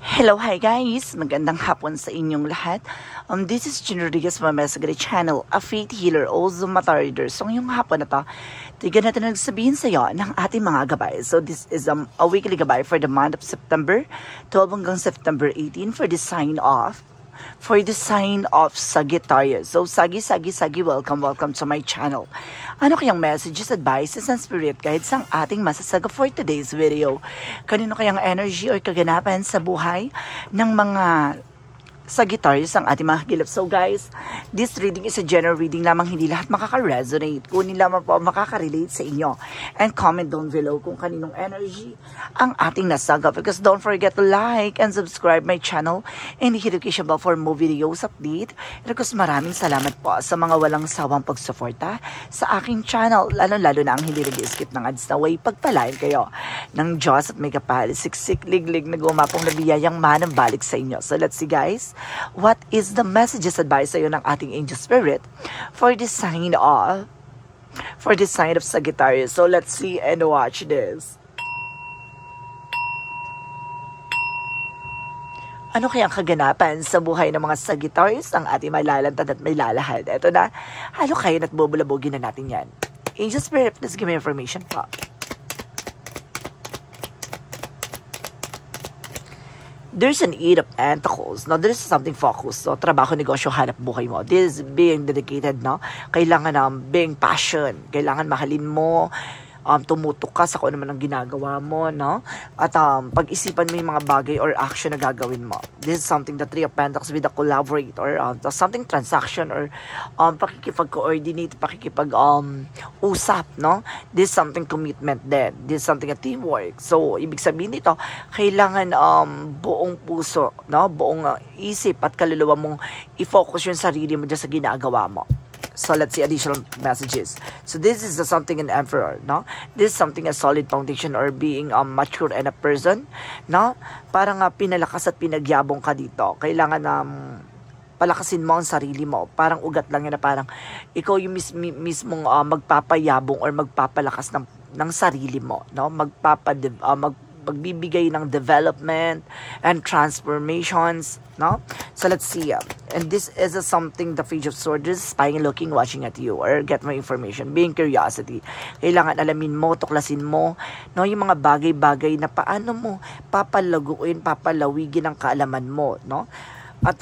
Hello, hi guys! Magandang hapon sa inyong lahat. This is Gin Rodriguez from my Sagari channel, a faith healer, also mata reader. So ngayong hapon na to, tignan natin nagsabihin sa iyo ng ating mga gabay. So this is a weekly gabay for the month of September 12 hanggang September 18 for the sign of Sagittarius. So Sagi, welcome to my channel. Ano kayang messages, advices, and spirit guides ang ating masasaga for today's video? Kanino kayang energy or kaganapan sa buhay ng mga Sagittarius ang ating mga kilap? So guys, this reading is a general reading lamang, hindi lahat makaka-resonate. Kunin lamang po makaka-relate sa inyo. And comment down below kung kaninong energy ang ating nasaga. Because don't forget to like and subscribe my channel and hit the notification bell for more videos update. And of course, maraming salamat po sa mga walang sawang pagsuporta sa aking channel. Lalo na ang hindi nag-skip ng ads na way pagpalain kayo ng Diyos at may kapal, siksik, liglig na gumapong nabiyayang manang balik sa inyo. So let's see guys, what is the messages advice sa'yo ng ating angel spirit for the sign of Sagittarius? So let's see and watch this. Ano kaya ang kaganapan sa buhay ng mga Sagittarius ang ating malalantad at may lalahad? Ito na, halo kayo at bubulabugin na natin yan. Angel spirit, please give me information po. There's an 8 of Pentacles. Now, there's something focused. So, trabaho, negosyo, hanap buhay mo. This is being dedicated, no? Kailangan being passion. Kailangan mahalin mo. Tumutok ka sa kung ano man ang ginagawa mo, no? At pag-isipan mo yung mga bagay or action na gagawin mo. This is something, the 3 of Pentacles with a collaborator, something transaction or pakikipag-coordinate, pakikipag-usap, no? This is something commitment din. This is something a teamwork. So, ibig sabihin nito, kailangan buong puso, no? Buong isip at kaluluwa mong i-focus yung sarili mo dyan sa ginagawa mo. So let's see additional messages. So this is something an emperor, no? This is something a solid foundation or being mature and a person, no? Parang pinalakas at pinagyabong ka dito. Kailangan palakasin mo ang sarili mo. Parang ugat lang yan na parang ikaw yung mismong magpapayabong or magpapalakas ng sarili mo, no? Magbibigay ng development and transformations, no? So let's see. And this is something, the Page of Swords, this is spying, looking, watching at you, or get more information, being curiosity. Kailangan alamin mo, tuklasin mo, no? Yung mga bagay-bagay na paano mo papalaguin, papalawigin ang kaalaman mo, no? At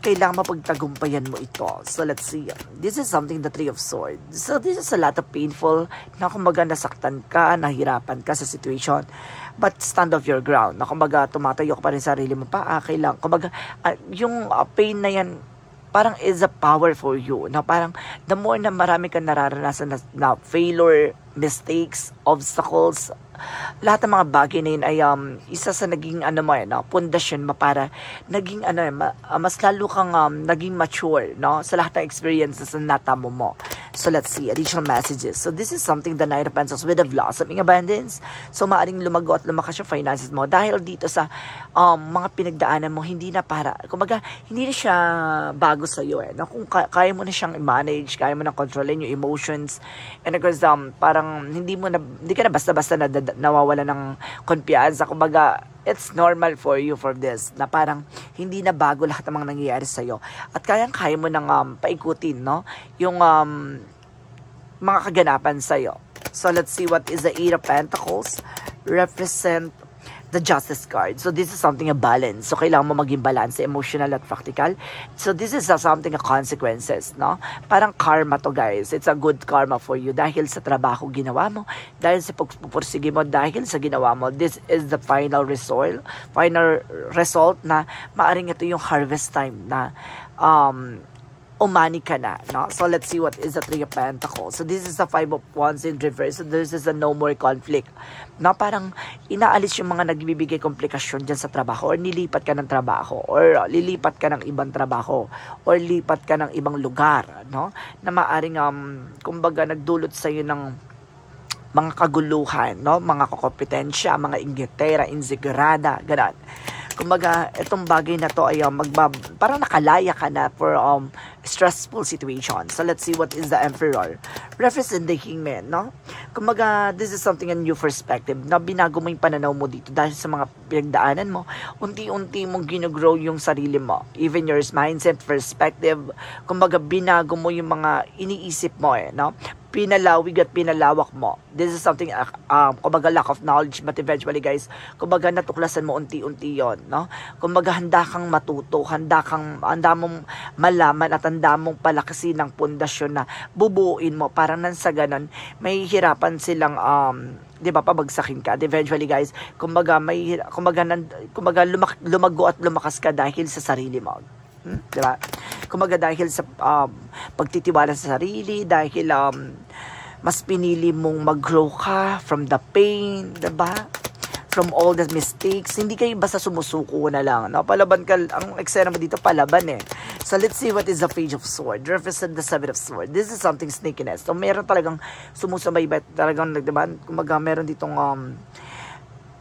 kailangan mapagtagumpayan mo ito. So let's see. This is something, the 3 of Swords. So this is a lot of painful, na kumbaga nasaktan ka, nahirapan ka sa situation. But stand off your ground. Na kumbaga tumatayo ka pa rin sa sarili mo pa. Kailangan, kumbaga, yung pain na yan, parang is a power for you. Na parang, the more na marami kang nararanasan na failure, mistakes, obstacles, lahat ng mga bagay na yun ay isa sa naging pundasyon mo para naging mas lalo kang naging mature, no? Sa lahat ng experiences na natamo mo. So let's see additional messages. So this is something, the 9 of Pentacles with a blossoming abundance. So maaring lumago at lumakas yung finances mo dahil dito sa mga pinagdaanan mo, hindi na para, kumbaga hindi na siya bago sa iyo, no? Kung kaya mo na siyang i-manage, kaya mo na kontrolin yung emotions, and of course parang hindi ka na basta-basta nawawala ng kumpiyansa. Kumbaga, it's normal for you for this, na parang hindi na bago lahat ng mga nangyayari sa'yo. At kaya mo nang paikutin, no? Yung mga kaganapan sa'yo. So, let's see what is the 8 of Pentacles represent the Justice card. So this is something a balance. So kailangan mo maging balance, emotional at practical. So this is something a consequences, no? Parang karma to guys. It's a good karma for you dahil sa trabaho ginawa mo, dahil sa pagpupursige mo, dahil sa ginawa mo. This is the final result na maaring ito yung harvest time na umani ka na, no? So let's see what is the 3 of Pentacles. So this is the 5 of Wands in reverse. So this is a no more conflict, no? Parang inaalis yung mga nagbibigay komplikasyon dyan sa trabaho, or nilipat ka ng trabaho, or lilipat ka ng ibang trabaho, or lipat ka ng ibang lugar, no? Na maaring kumbaga nagdulot sa iyo ng mga kaguluhan, no? Mga kompetensya, mga inggitera, insigurada, ganun. Kumbaga, itong bagay na to ay parang nakalaya ka na for stressful situation. So let's see what is the Emperor. Represent the Hangman, no? Kumbaga, this is something a new perspective na binago mo yung pananaw mo dito dahil sa mga pinagdaanan mo. Unti-unti mong ginogrow yung sarili mo. Even your mindset, perspective. Kumbaga, binago mo yung mga iniisip mo no? Pinalawig at pinalawak mo. This is something, kumbaga lack of knowledge, but eventually guys, kumbaga natuklasan mo unti-unti yon, no? Kumbaga handa kang matuto, handa mong malaman at handa mong palakasin ng pundasyon na bubuuin mo. Parang nang sa ganon, may hirapan silang, di ba, pabagsakin ka. At eventually guys, kumbaga lumago at lumakas ka dahil sa sarili mo. Diba? Kumaga dahil sa pagtitiwala sa sarili, dahil mas pinili mong mag-grow ka from the pain, diba? From all the mistakes. Hindi kayo basta sumusuko na lang, no? Palaban ka, ang eksena mo dito, palaban So let's see what is the Page of Sword. Represent the Seven of Sword. This is something sneakiness. So meron talagang sumusubaybay, talagang, diba? Kumaga meron ditong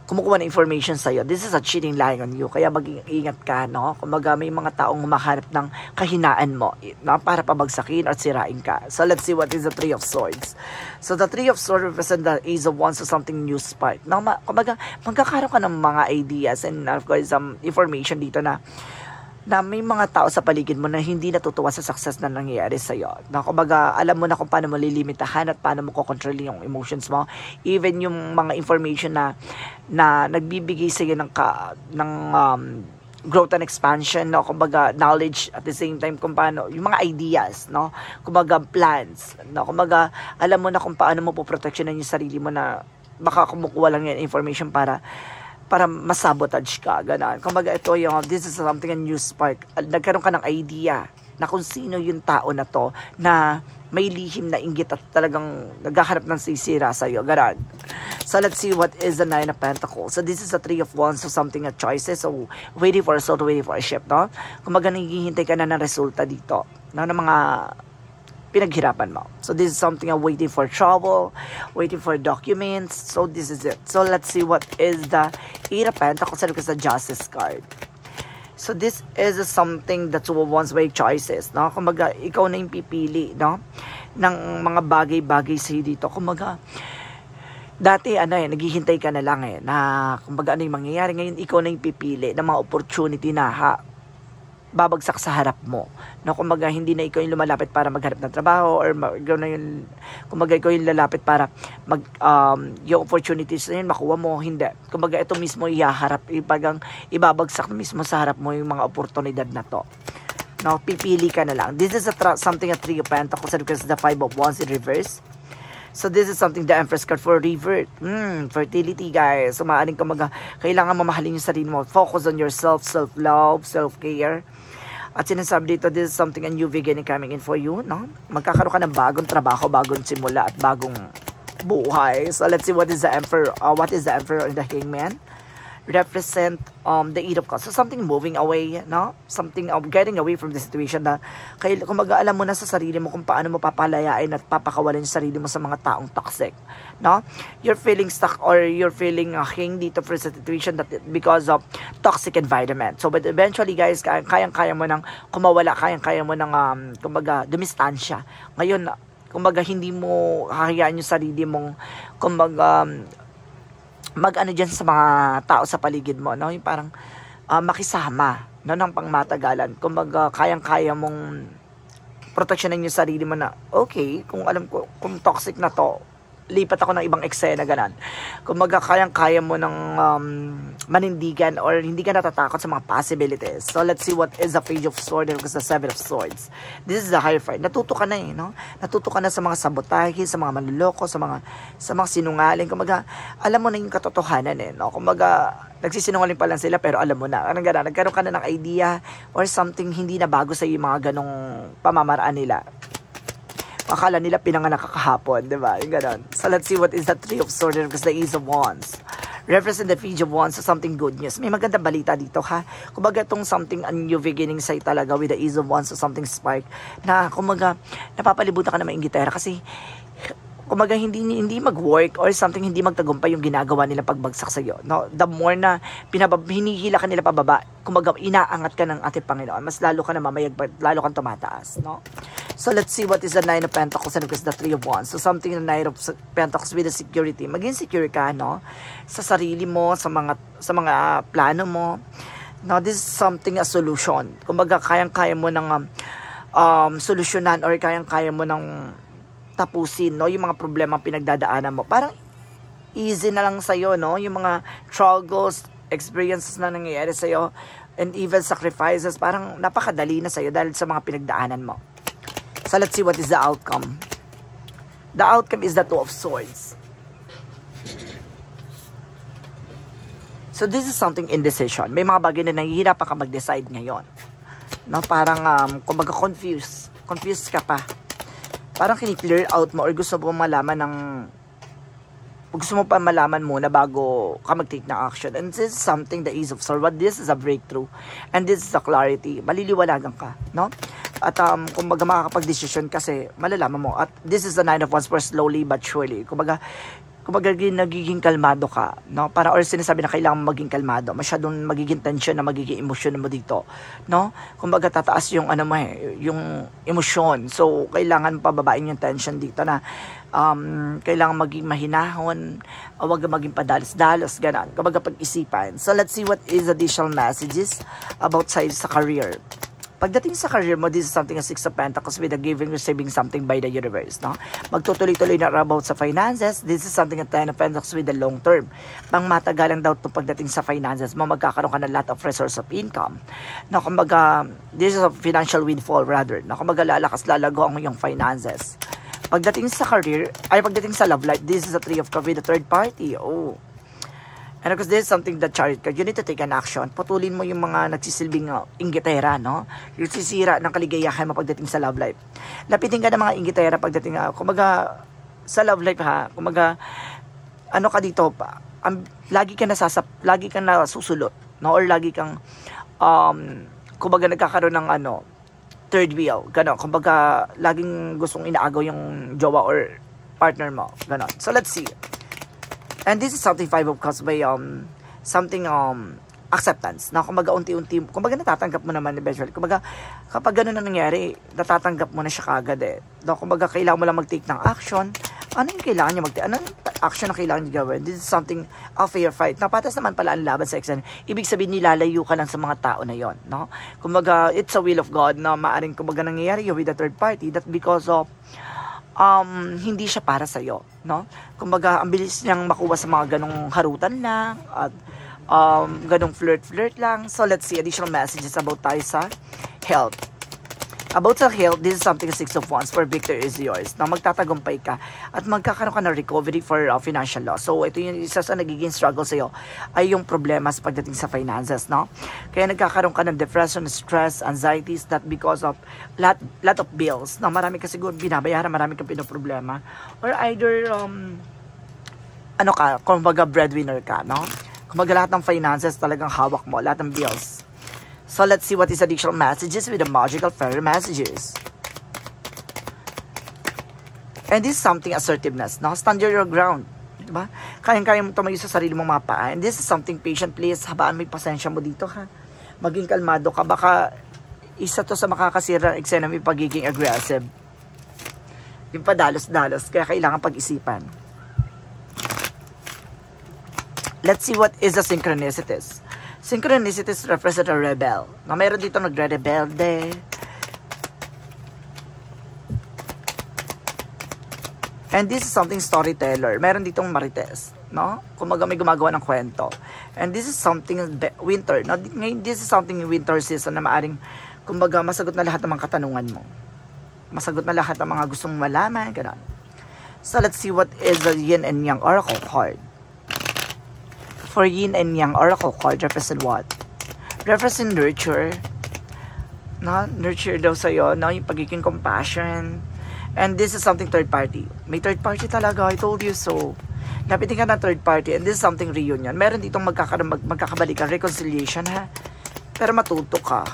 kumukuha ng information sa'yo. This is a cheating lying on you. Kaya mag-ingat ka, no? Kumaga may mga taong humahanap ng kahinaan mo, no? Para pabagsakin at sirain ka. So let's see what is the Three of Swords. So the Three of Swords represent the Ace of Wands, so something new spark. No? Kumaga magkakaroon ka ng mga ideas and of course some information dito na may mga tao sa paligid mo na hindi natutuwa sa success na nangyayari sa'yo. Na kumbaga, alam mo na kung paano mo lilimitahan at paano mo kukontrol yung emotions mo. Even yung mga information na nagbibigay sa'yo ng growth and expansion, no? Kumbaga, knowledge at the same time kung paano, yung mga ideas, no? Kumbaga, plans, no? Kumbaga, alam mo na kung paano mo poproteksyonan yung sarili mo na baka kumukuha lang yung information para masabotage ka, gano'n. Kumbaga ito yung, this is something a new spark. Nagkaroon ka ng idea na kung sino yung tao na to na may lihim na inggit at talagang naghaharap ng sisira sa'yo, gano'n. So let's see what is the Nine of Pentacles. So this is the Three of Wands, so something a choices. So waiting for a soul, waiting for a ship, no? Kumbaga naghihintay ka na ng resulta dito, no? Ng mga pinaghirapan mo. So this is something I'm waiting for trouble, waiting for documents. So this is it. So let's see what is the Eight of Pentacles because the Justice card. So this is something that one's way choices, no? Kumbaga ikaw na yung pipili, no? Ng mga bagay-bagay sa'yo dito. Kumbaga dati naghihintay ka na lang na kumbaga ano yung mangyayari. Ngayon ikaw na yung pipili ng mga opportunity na babagsak sa harap mo. No, kumbaga hindi na ikaw yung lumalapit para maghanap ng trabaho or kumbaga ikaw yung lalapit para yung opportunities na yun makuha mo. Hindi. Kumbaga ito mismo ihaharap, ibabagsak mismo sa harap mo yung mga oportunidad na to. No, pipili ka na lang. This is something a Three of Pentacles because the Five of Wands in reverse. So this is something the Empress card for revert. Fertility guys. So maaaring kailangan mamahalin yung sarili mo. Focus on yourself, self-love, self-care. At sinasabi dito, this is something a new beginning coming in for you, no? Magkakaroon ka ng bagong trabaho, bagong simula, at bagong buhay. So let's see what is the Emperor, and the Hangman. Represent the Eight of Cups. So something moving away, no? Something getting away from the situation na kung mag-aalam mo na sa sarili mo kung paano mo papalayain at papakawalan yung sarili mo sa mga taong toxic, no? You're feeling stuck or you're feeling hang dito for the situation that because of toxic environment. So but eventually guys, kayang-kaya mo nang kumawala, kayang-kaya mo nang kumbaga dumistansya. Ngayon, kumbaga hindi mo hahayaan yung sarili mong kumbaga mag-ano dyan sa mga tao sa paligid mo, no? Yung parang makisama, no? Ng pangmatagalan. Kumbaga, kayang-kaya mong proteksyonan yung sarili mo na, okay, kung alam ko, kung toxic na to, lipat ako ng ibang eksena, ganan. Kumbaga, kayang-kaya mo ng manindigan or hindi ka natatakot sa mga possibilities. So, let's see what is the Page of Swords because the Seven of Swords. This is the higher fight. Natuto ka na no? Natuto ka na sa mga sabotahe, sa mga manluloko, sa mga sinungaling. Kumbaga, alam mo na yung katotohanan, no? Kumbaga, nagsisinungaling pa lang sila pero alam mo na. Anong gano'n? Nagkaroon ka na ng idea or something hindi na bago sa yung mga ganong pamamaraan nila. Akala nila pinanganak kahapon, di ba? Yung gano'n. So let's see what is the Three of Swords because the Ace of Wands. Represent the Page of Wands, so something good news. May magandang balita dito, ha? Kumbaga itong something a new beginning sa'yo talaga with the Ace of Wands, so something spark na kumbaga napapalibutan ka na maingitera kasi kumaga hindi mag-work or something, hindi magtagumpay yung ginagawa nila pagbagsak sa iyo, no? The more na hinihila ka nila pababa, kumaga inaangat ka ng ating Panginoon, mas lalo ka na mamayag, lalo kang tumataas, no? So let's see what is the Nine of Pentacles and the Three of Wands. So something the Nine of Pentacles with the security. Maging secure ka, no? Sa sarili mo, sa mga plano mo. No, this is something a solution. Kumbaga kayang-kaya mo ng solusyonan or kayang-kaya mo ng tapusin, no, yung mga problema pinagdadaanan mo. Parang easy na lang sa'yo, no, yung mga struggles, experiences na nangyayari sa'yo, and even sacrifices, parang napakadali na sa'yo dahil sa mga pinagdaanan mo. So let's see what is the outcome. The outcome is the Two of Swords. So this is something indecision. May mga bagay na nahihirapan ka mag-decide ngayon, no, parang kumbaga confused ka pa. Parang kini-clear out mo or gusto mo pa malaman muna bago ka mag-take ng action. And this is something, the Ace of Swords, but this is a breakthrough. And this is a clarity. Maliliwanagan ka, no? At kumbaga makakapag-decision kasi malalaman mo. At this is the Nine of Wands for slowly but surely. Kumbaga nagiging kalmado ka, no? Para or sinasabi na kailangan maging kalmado, masyadong magiging tension na magiging emosyon mo dito, no? Kumbaga tataas yung yung emosyon. So kailangan pababain yung tension dito na kailangan maging mahinahon, huwag maging padalos-dalos, ganun. Kumbaga pag-isipan. So let's see what is additional messages about sa career. Pagdating sa career mo, this is something a Six of Pentacles with a giving, receiving something by the universe, no? Magtutuloy-tuloy na about sa finances. This is something a Ten of Pentacles with the long term. Pang matagalang daw ito pagdating sa finances mo, magkakaroon ka ng lot of resource of income. No, kumbaga, this is a financial windfall rather. No, kumbaga lalakas-lalago ang iyong finances. Pagdating sa career, pagdating sa love life, this is a Three of Cups with a third party. Oh. And because this is something that Chariot card, you need to take an action. Putulin mo yung mga nagsisilbing inggitera, no? Yung sisira ng kaligayahan mo pagdating sa love life. Lapitin ka ng mga inggitera pagdating, kumaga, sa love life, ha? Kumaga, ano ka dito, lagi ka nasusulot, no? Or lagi kang, kumaga, nagkakaroon ng, third wheel, gano'n. Kumbaga, laging gustong inaagaw yung jowa or partner mo, gano'n. So, let's see. And this is something Five of Cups by something acceptance. Na kumbaga unti-unti, kumbaga natatanggap mo naman eventually. Kumbaga kapag gano'n na nangyari, natatanggap mo na siya kagad eh. No, kumbaga kailangan mo lang mag-take ng action. Ano yung kailangan niya mag-take? Anong action na kailangan niya gawin? This is something a fair fight. Napatas naman pala ang laban sa exam. Ibig sabihin nilalayo ka lang sa mga tao na yon, no? Kumbaga it's a will of God na maaring kumbaga nangyayari with the third party that because of hindi siya para sa iyo, no? Kumbaga ang bilis niyang makuha sa mga ganong harutan lang at ganong flirt lang. So let's see additional messages about tayo sa health. About sa health, this is something Six of Wands for victory is yours. Na magtatagumpay ka at magkakaroon ka ng recovery for financial loss. So ito yung isa sa nagiging struggle sa iyo ay yung problema sa pagdating sa finances, no? Kaya nagkakaroon ka ng depression, stress, anxieties that because of lot of bills. Na marami ka siguro binabayaran, marami kang pinoproblema. Or either kumbaga breadwinner ka, no? Kumbaga lahat ng finances talagang hawak mo, lahat ng bills. So let's see what is additional messages with the magical fairy messages. And this is something assertiveness, no? Stand your ground, diba? Kayang-kaya mo tumayo sa sarili mong mapa. And this is something patient, please. Habaan mo yung pasensya mo dito, ha? Maging kalmado ka. Baka isa to sa makakasira ng eksena mo yung pagiging aggressive. Yung padalos-dalos. Kaya kailangan pag-isipan. Let's see what is the synchronicities. Synchronicities represent a rebel. Na mayroon dito nagre-rebelde. And this is something storyteller. Meron ditong marites, no? Kumaga may gumagawa ng kwento. And this is something winter. No? Ngayon, this is something winter season na maaring kumbaga masagot na lahat ng mga katanungan mo. Masagot na lahat ng mga gustong malaman, gano'n. So let's see what is the Yin and Yang Oracle card. For Yin and Yang Oracle card represent what? Represent nurture. No? Nurture daw sa'yo, no? Yung pagiging compassion. And this is something third party. May third party talaga, I told you so. Lapitin ka ng third party and this is something reunion. Meron ditong magkakabalikan, reconciliation, ha? Pero matuto ka,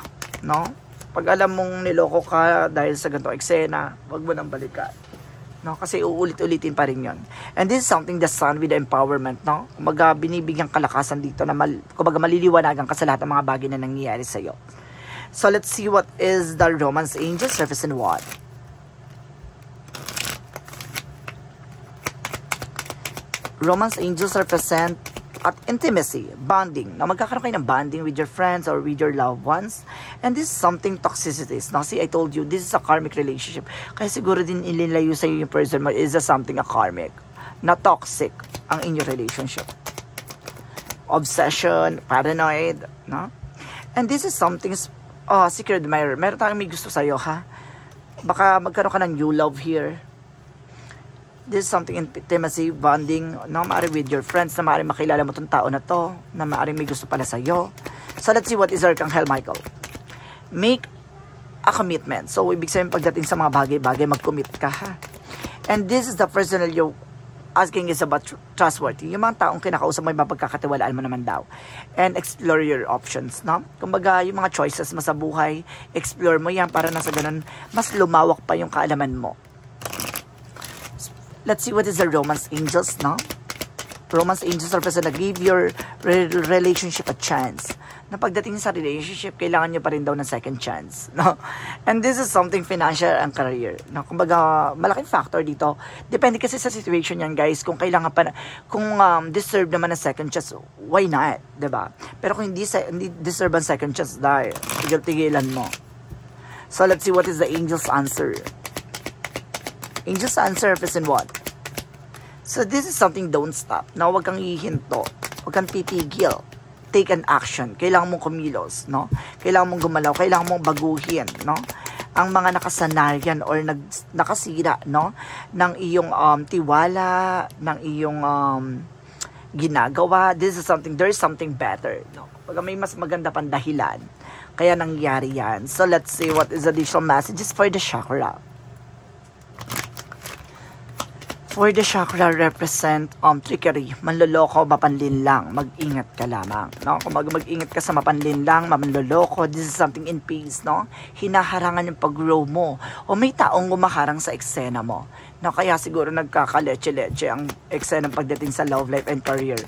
no? Pag alam mong niloko ka dahil sa ganitong eksena, wag mo nang balikan. No? Kasi uulit-ulitin pa rin yun. And this is something the sun with the empowerment, no? Kumbaga, binibigyan kalakasan dito na kumbaga, maliliwanagan ka sa lahat ng mga bagay na nangyayari sa'yo. So, let's see what is the Romance Angel surface and what. Romance Angels represent at intimacy, bonding. Now, magkakaroon kayo ng bonding with your friends or with your loved ones. And this is something toxicities. Now, see, I told you, this is a karmic relationship. Kaya siguro din ililayo sa'yo yung person mo is something a karmic. Na toxic ang inyong relationship. Obsession, paranoid, no? And this is something, secret admirer. Meron tayong may gusto sa'yo, ha? Baka magkaroon ka ng new love here. This is something intimacy, bonding, no? Maaaring with your friends, na maaaring makilala mo itong tao na to, na maaaring may gusto pala sa'yo. So, let's see what is Archangel Michael. Make a commitment. So, ibig sabihin pagdating sa mga bagay-bagay, mag-commit ka, ha? And this is the personal you asking is about trustworthy. Yung mga taong kinakausap mo, yung mapagkakatiwalaan mo naman daw. And explore your options, no? Kumbaga, yung mga choices mo sa buhay, explore mo yan para na sa ganun, mas lumawak pa yung kaalaman mo. Let's see what is the Romance Angels, no? Romance Angels are present na give your relationship a chance. Na pagdating sa relationship, kailangan nyo pa rin daw ng second chance, no? And this is something financial and career, no? Kumbaga, malaking factor dito. Depende kasi sa situation yan, guys. Kung kailangan pa, kung deserve naman ng second chance, why not? Diba? Pero kung hindi deserve ang second chance, dahil tigil-tigilan mo. So, let's see what is the Angel's answer. Angel's answer is in what? So, this is something don't stop. Now, wag kang hihinto. Wag kang titigil. Take an action. Kailangan mong kumilos, no? Kailangan mong gumalaw. Kailangan mong baguhin, no? Ang mga nakasanayan or nakasira, no? Ng iyong tiwala, ng iyong ginagawa. This is something, there is something better, no? Pag may mas maganda pang dahilan, kaya nangyari yan. So, let's see what is additional messages for the chakra. For the chakra represent trickery, manloloko, mapanlinlang, mag-ingat ka lamang, no? Kung mag-ingat ka sa mapanlinlang, manloloko, this is something in peace, no? Hinaharangan yung pag-grow mo, o may taong gumaharang sa eksena mo, no? Kaya siguro nagkakaleche-leche ang eksena pagdating sa love life and career.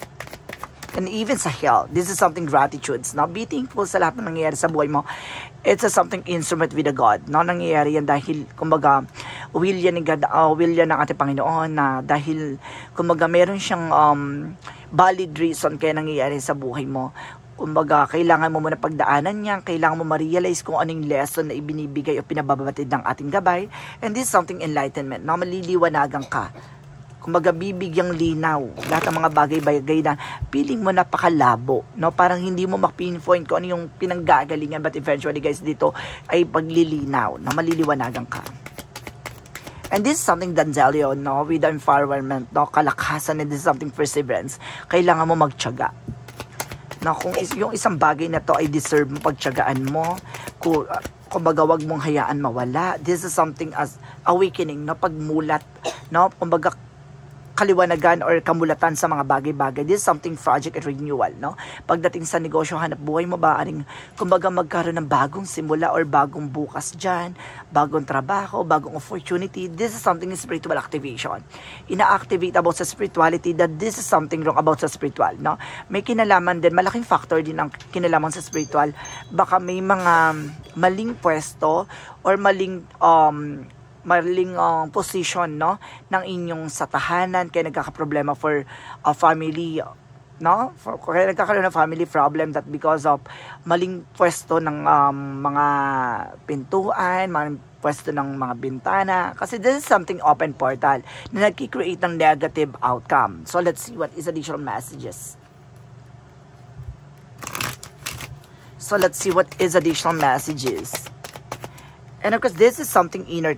And even sa health, this is something gratitudes, no? Be thankful sa lahat ng nangyayari sa buhay mo. It's something instrument with a God, no? Nangyayari yan dahil, kumbaga, will yan ni God, will yan ng ating Panginoon na dahil, kumbaga, meron siyang valid reason kaya nangyayari sa buhay mo. Kumbaga, kailangan mo muna pagdaanan niyan, kailangan mo ma-realize kung anong lesson na ibinibigay o pinababatid ng ating gabay. And this is something enlightenment, no? Maliliwanagan ka. Kumbaga, bibigyang linaw lahat ng mga bagay-bagay na feeling mo napakalabo, no? Parang hindi mo mapinpoint kung ano yung pinanggagalingan, but eventually, guys, dito ay paglilinaw na maliliwanagan ka. And this is something Danzelio, no? With the environment, no? Kalakasan, and this is something perseverance. Kailangan mo magtiyaga. No? Kung yung isang bagay na to ay deserve mo, pagtiyagaan mo, kumbaga, wag mong hayaan mawala. This is something as awakening, no? Pagmulat, no? Kumbaga, kaliwanagan or kamulatan sa mga bagay-bagay. This is something project and renewal, no? Pagdating sa negosyo, hanap buhay mo ba, kumbaga magkaroon ng bagong simula or bagong bukas dyan, bagong trabaho, bagong opportunity. This is something spiritual activation. Ina-activate about sa spirituality that this is something wrong about sa spiritual, no? May kinalaman din, malaking factor din ang kinalaman sa spiritual. Baka may mga maling pwesto or maling position, no, ng inyong sa tahanan, kaya nagkakaproblema for a family, no? Kaya nagkakaroon ng family problem that because of maling pwesto ng mga pintuan, maling pwesto ng mga bintana. Kasi this is something open portal na nagki-create ng negative outcome. So, let's see what is additional messages. So, let's see what is additional messages. And of course, this is something inner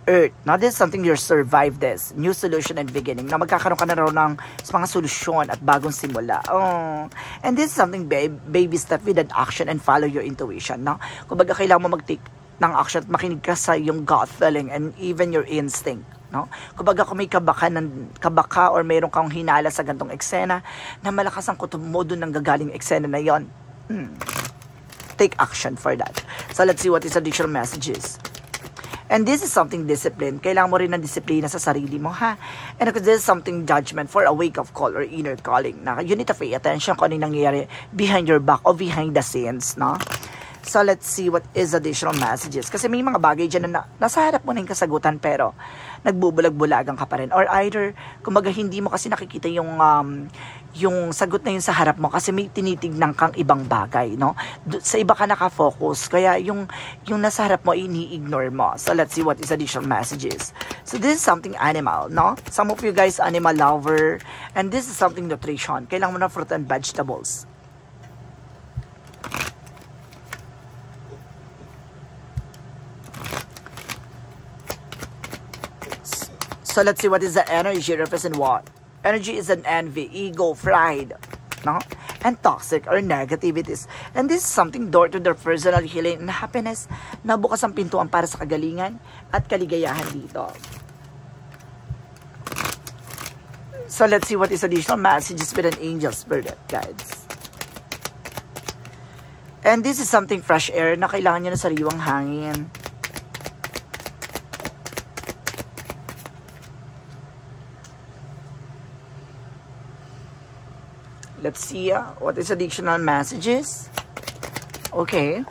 Earth. Now, this is something you'll survive this. New solution and beginning. Na magkakaroon ka na raw ng mga solusyon at bagong simula. Oh. And this is something baby step with an action and follow your intuition. No? Kumbaga, kailangan mo mag-take ng action at makinig ka sa yung gut feeling and even your instinct. No? Kumbaga, kung may kabaka or mayroon kang hinala sa gantong eksena, na malakas ang kutob mo doon ng gagaling eksena na yon. Take action for that. So, let's see what is additional messages. And this is something discipline. Kailangan mo rin ng disiplina sa sarili mo, ha? And because this is something judgment for a wake of call or inner calling. Na you need to pay attention kung ano yung nangyayari behind your back or behind the scenes, no? So, let's see what is additional messages. Kasi may mga bagay dyan na nasa harap mo na yung kasagutan pero nagbubulag-bulagan ka pa rin. Or either, kumbaga hindi mo kasi nakikita yung sagot na yun sa harap mo kasi may tinitignan kang ibang bagay, no? Sa iba ka nakafocus. Kaya yung nasa harap mo, ini-ignore mo. So, let's see what is additional messages. So, this is something animal, no? Some of you guys, animal lover. And this is something nutrition. Kailangan mo na fruit and vegetables. So let's see what is the energy represent what? Energy is an envy, ego, pride, no? And toxic or negativities. And this is something door to their personal healing and happiness na bukas ang pintuan para sa kagalingan at kaligayahan dito. So let's see what is additional messages with an angel spirit guides. And this is something fresh air na kailangan nyo ng sariwang hangin. Let's see what is additional messages. Okay.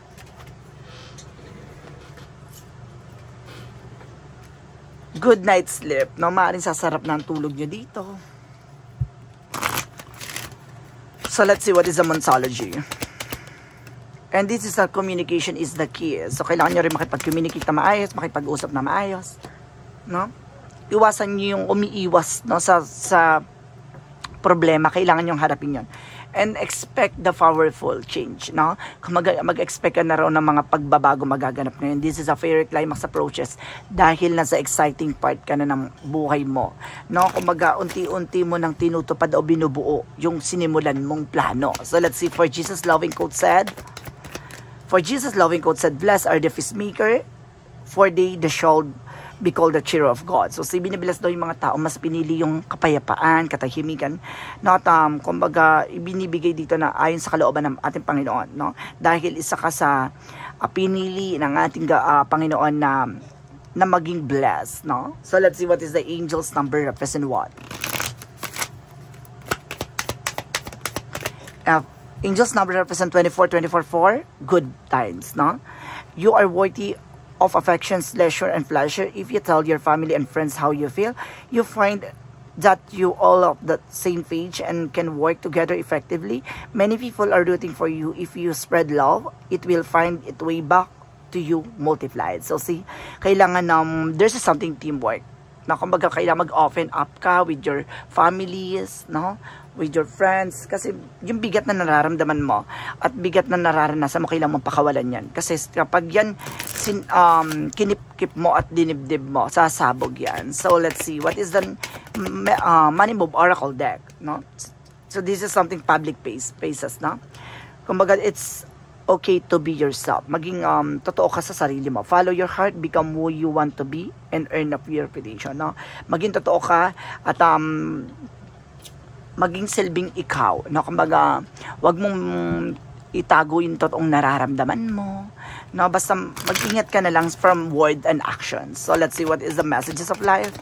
Good night sleep. No, maaaring sasarap na ang tulog nyo dito. So let's see what is the Monsology. And this is communication is the key. So kailangan nyo rin makipag-communicate na maayos, makipag-usap na maayos. No? Iwasan nyo yung umiiwas, no, sa problema, kailangan yung harapin yon. And expect the powerful change, no? Mag-expect ka na raw ng mga pagbabago magaganap ngayon. This is a fairy climax approaches dahil nasa exciting part ka na ng buhay mo, no? Kumaga, unti-unti mo nang tinutupad o binubuo yung sinimulan mong plano. So let's see, for Jesus loving quote said, blessed are the peacemaker, for they shall be called the cheer of God. So, binibilas daw yung mga tao, mas pinili yung kapayapaan, katahimikan, not, kumbaga, ibinibigay dito na ayon sa kalooban ng ating Panginoon, no? Dahil isa ka sa pinili ng ating Panginoon na maging blessed, no? So, let's see what is the angel's number represent what? Angel's number represent 24, 4, good times, no? You are worthy of affections, leisure, and pleasure. If you tell your family and friends how you feel, you find that you all of the same page and can work together effectively. Many people are rooting for you. If you spread love, it will find its way back to you multiplied. So see, kailangan there's something teamwork. Na kumbaga kailangan mag-open up ka with your families, no? With your friends, kasi yung bigat na nararamdaman mo at bigat na nararanasan mo, kailangan mong pakawalan yan. Kasi kapag yan kinip-kip mo at dinibdib mo, sasabog yan. So let's see, what is the Money Move Oracle deck, no? So this is something public spaces, no? Kumbaga, it's okay to be yourself. Maging totoo ka sa sarili mo. Follow your heart, become who you want to be, and earn up your reputation, no? Maging totoo ka at maging silbing ikaw, no? Kumbaga, wag mong itago yung totoong nararamdaman mo, no? Basta mag-ingat ka na lang from word and actions. So let's see what is the messages of life.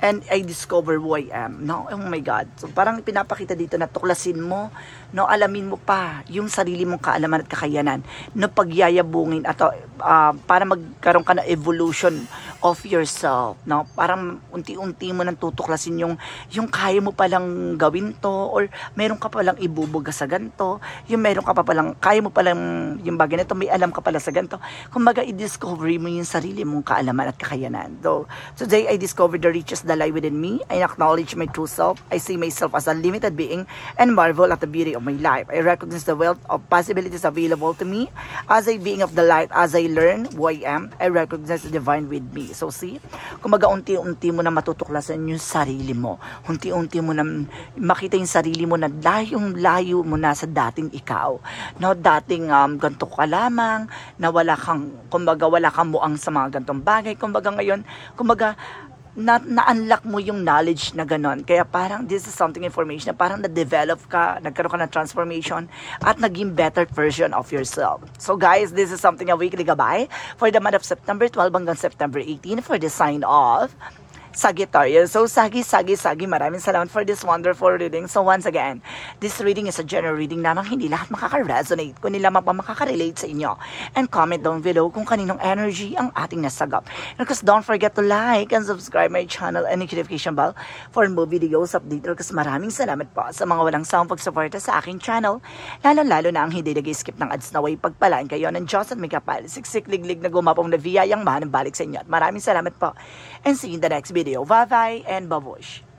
And I discover who I am, no? Oh my God. So parang pinapakita dito na tuklasin mo, no? Alamin mo pa yung sarili mong kaalaman at kakayanan, no? Pagyayabungin at para magkaroon ka na evolution of yourself, no? Parang unti-unti mo nang tutuklasin yung kaya mo palang gawin to, or meron ka palang ibubuga sa ganito, yung meron ka pa palang, kaya mo palang yung bagay na ito, may alam ka pala sa ganito. Kumbaga, i-discover mo yung sarili mong kaalaman at kakayanan. So, today, I discovered the riches that lie within me. I acknowledge my true self. I see myself as a limited being and marvel at the beauty of my life. I recognize the wealth of possibilities available to me. As a being of the light, as I learn who I am, I recognize the divine with me. So see, kumbaga unti-unti mo na matutuklasan yung sarili mo. Unti-unti mo na makita yung sarili mo na layo mo na sa dating ikaw. No, dating ganito ka lamang, na wala kang, kumbaga wala kang muang sa mga gantong bagay. Kumbaga ngayon, kumbaga na-unlock mo yung knowledge na ganon. Kaya parang this is something information na parang na-develop ka, nagkaroon ka ng transformation at naging better version of yourself. So guys, this is something a weekly gabay for the month of September 12 hanggang September 18 for the sign of Sagittarius. So, Sagi, maraming salamat for this wonderful reading. So, once again, this reading is a general reading namang hindi lahat makaka-resonate, kundi lamang pa makaka-relate sa inyo. And comment down below kung kaninong energy ang ating nasagap. And because don't forget to like and subscribe my channel and notification bell for more videos update. Because maraming salamat po sa mga walang sawang pagsuporta sa aking channel. Lalo na ang hindi nag-skip ng ads na way pagpalaan kayo ng Diyos at may kapal. Siksik-liglig na gumapong na biyayang mahanang balik sa inyo. At maraming salamat po. And see you in the next video. Bye-bye and babush.